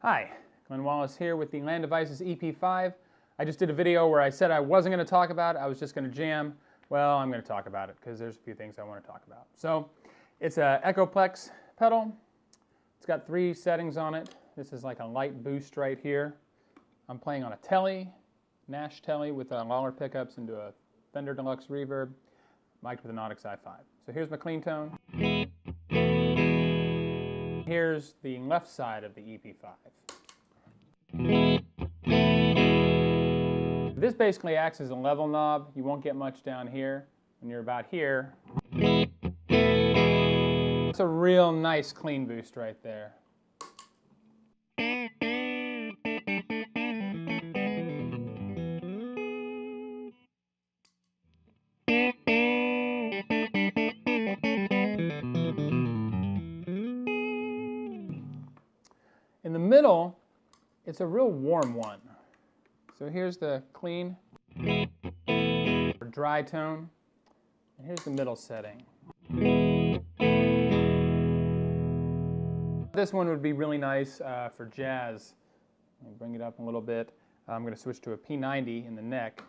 Hi, Glenn Wallace here with the Land Devices EP-5. I just did a video where I said I wasn't going to talk about it, I was just going to jam. Well, I'm going to talk about it because there's a few things I want to talk about. So, it's an Echoplex pedal. It's got 3 settings on it. This is like a light boost right here. I'm playing on a Tele, Nash Tele with Lawler pickups into a Fender Deluxe reverb, mic'd with an Audix i5. So here's my clean tone. Here's the left side of the EP-5. This basically acts as a level knob. You won't get much down here. When you're about here, it's a real nice clean boost right there. In the middle, it's a real warm one. So here's the clean or dry tone, and here's the middle setting. This one would be really nice for jazz. Let me bring it up a little bit. I'm going to switch to a P90 in the neck.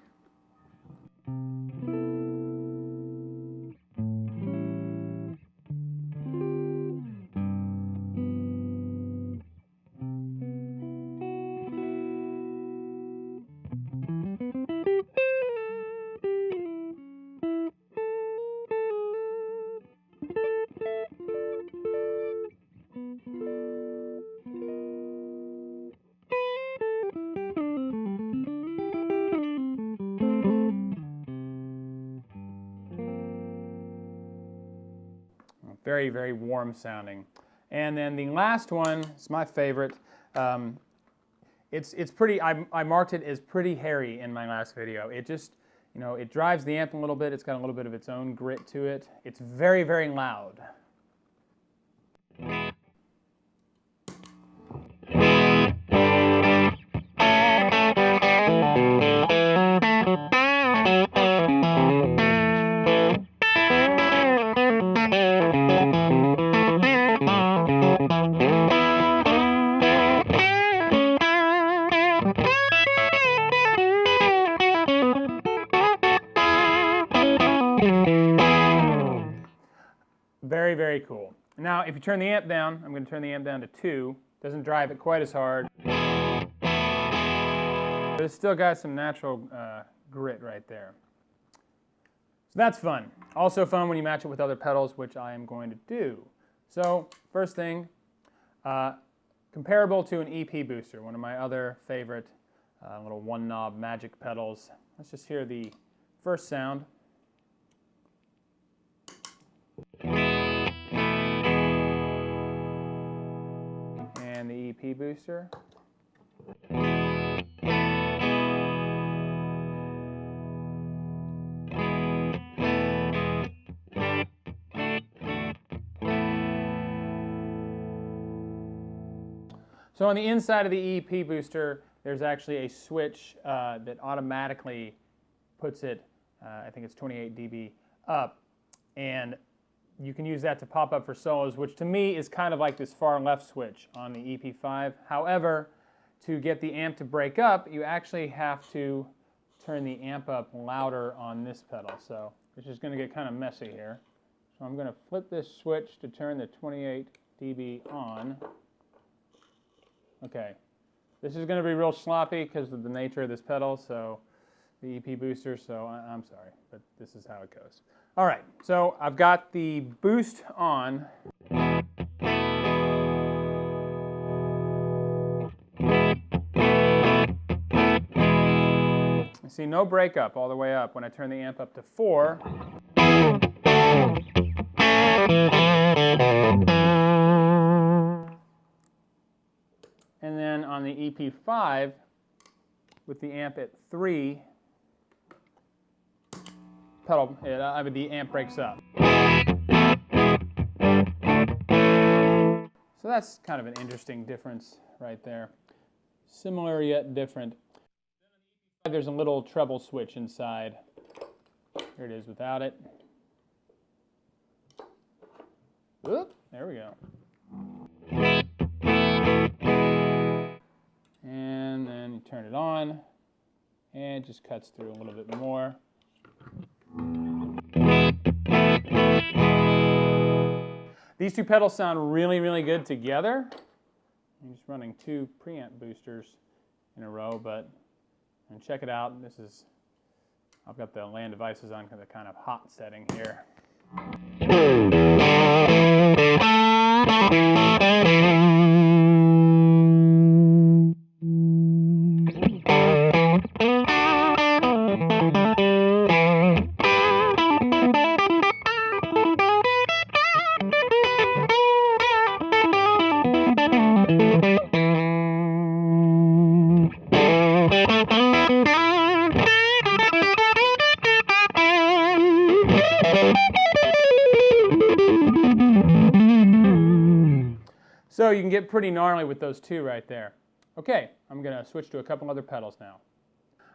Very, very warm sounding. And then the last one is my favorite. It's pretty, I marked it as pretty hairy in my last video. It just, it drives the amp a little bit. It's got a little bit of its own grit to it. It's very, very loud. Very, very cool. Now, if you turn the amp down, I'm going to turn the amp down to 2. Doesn't drive it quite as hard. But it's still got some natural grit right there. So that's fun. Also fun when you match it with other pedals, which I am going to do. So, first thing, comparable to an EP booster, one of my other favorite little one-knob magic pedals. Let's just hear the first sound. And the EP booster. So on the inside of the EP booster, there's actually a switch that automatically puts it, I think it's 28 dB up, and you can use that to pop up for solos, which to me is kind of like this far left switch on the EP-5. However, to get the amp to break up, you actually have to turn the amp up louder on this pedal. So it's just going to get kind of messy here. So I'm going to flip this switch to turn the 28 dB on. Okay, this is going to be real sloppy because of the nature of this pedal, so the EP booster, so I'm sorry, but this is how it goes. All right, so I've got the boost on. I see no breakup all the way up when I turn the amp up to 4. And then on the EP-5, with the amp at 3, pedal, the amp breaks up. So that's kind of an interesting difference right there. Similar yet different. There's a little treble switch inside. Here it is without it. Oop, there we go. it on, and it just cuts through a little bit more. These two pedals sound really, really good together. I'm just running 2 preamp boosters in a row, but and check it out. This is, I've got the land devices on the kind of hot setting here. So you can get pretty gnarly with those two right there. Okay, I'm going to switch to a couple other pedals now.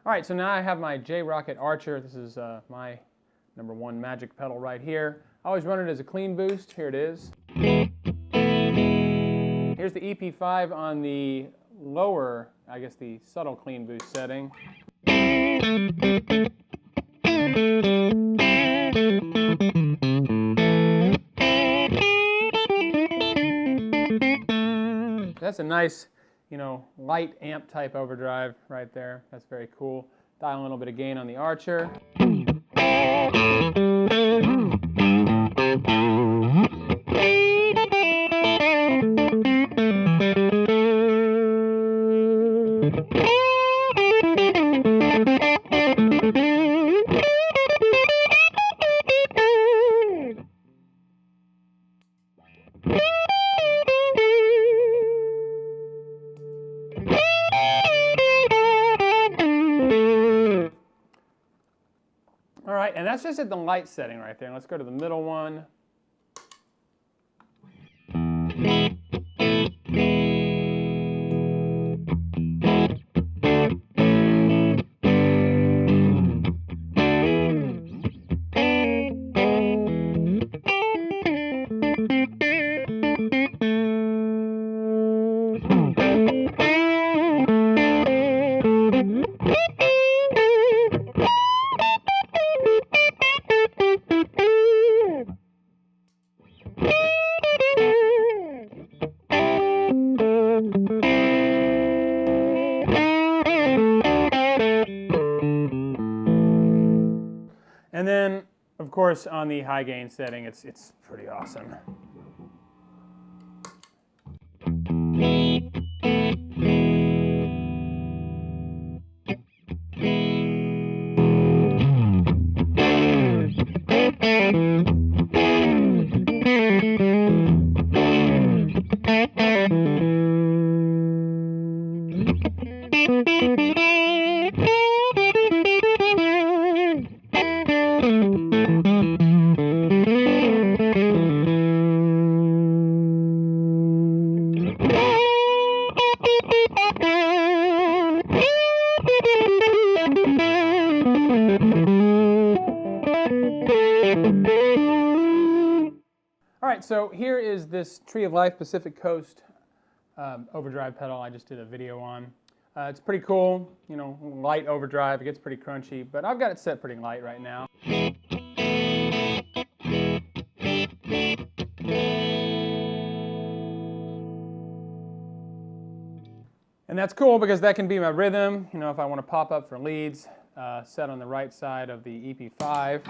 All right, so now I have my J-Rocket Archer. This is my #1 magic pedal right here. I always run it as a clean boost. Here it is. Here's the EP-5 on the lower, I guess the subtle clean boost setting. That's a nice, light amp type overdrive right there. That's very cool. Dial a little bit of gain on the Archer. All right, and that's just at the light setting right there. Let's go to the middle one. And then, of course, on the high gain setting, it's pretty awesome. All right, so here is this Tree of Life Pacific Coast overdrive pedal I just did a video on. It's pretty cool, light overdrive. It gets pretty crunchy, but I've got it set pretty light right now. And that's cool because that can be my rhythm, if I want to pop up for leads, set on the right side of the EP-5.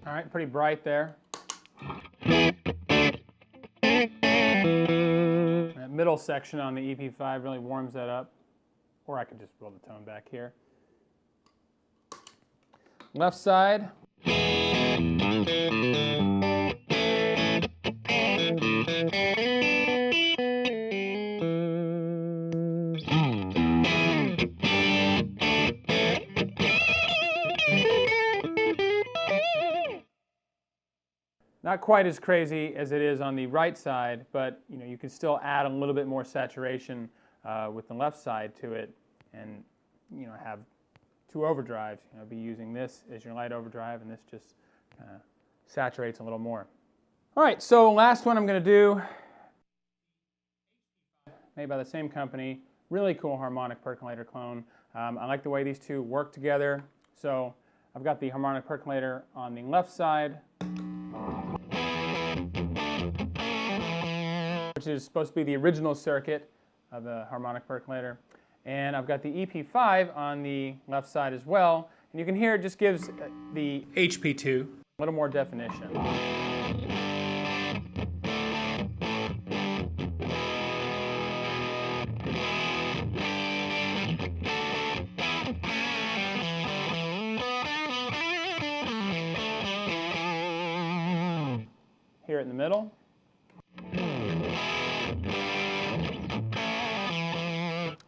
All right, pretty bright there. That middle section on the EP-5 really warms that up. Or I could just roll the tone back here. Left side. Not quite as crazy as it is on the right side, but you can still add a little bit more saturation with the left side to it, and have two overdrives. Be using this as your light overdrive, and this just saturates a little more. All right, so last one I'm going to do, made by the same company, really cool Harmonic Percolator clone. I like the way these two work together. So I've got the Harmonic Percolator on the left side, which is supposed to be the original circuit of the Harmonic Percolator. And I've got the EP-5 on the left side as well. And you can hear it just gives the HP2 a little more definition. Here in the middle.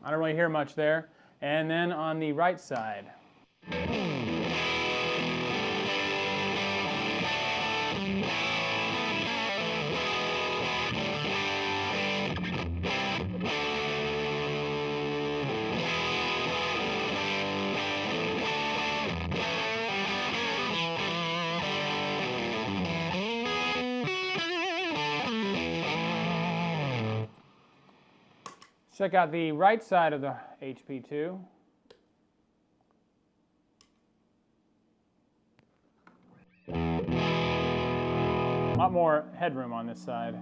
I don't really hear much there. And then on the right side. Check out the right side of the HP2. A lot more headroom on this side.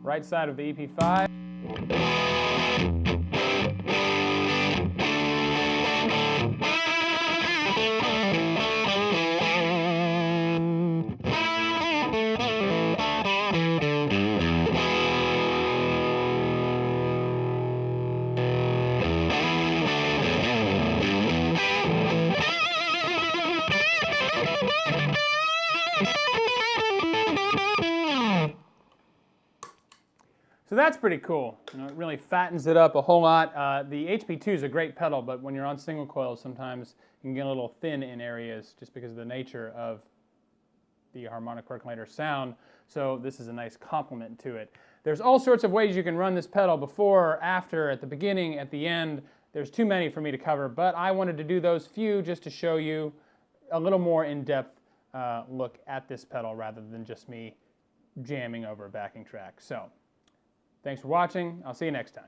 Right side of the EP-5. So that's pretty cool. It really fattens it up a whole lot. The HP2 is a great pedal, but when you're on single coils, sometimes you can get a little thin in areas just because of the nature of the Harmonic Percolator sound. So this is a nice complement to it. There's all sorts of ways you can run this pedal: before, or after, at the beginning, at the end. There's too many for me to cover, but I wanted to do those few just to show you a little more in-depth look at this pedal rather than just me jamming over a backing track. So thanks for watching. I'll see you next time.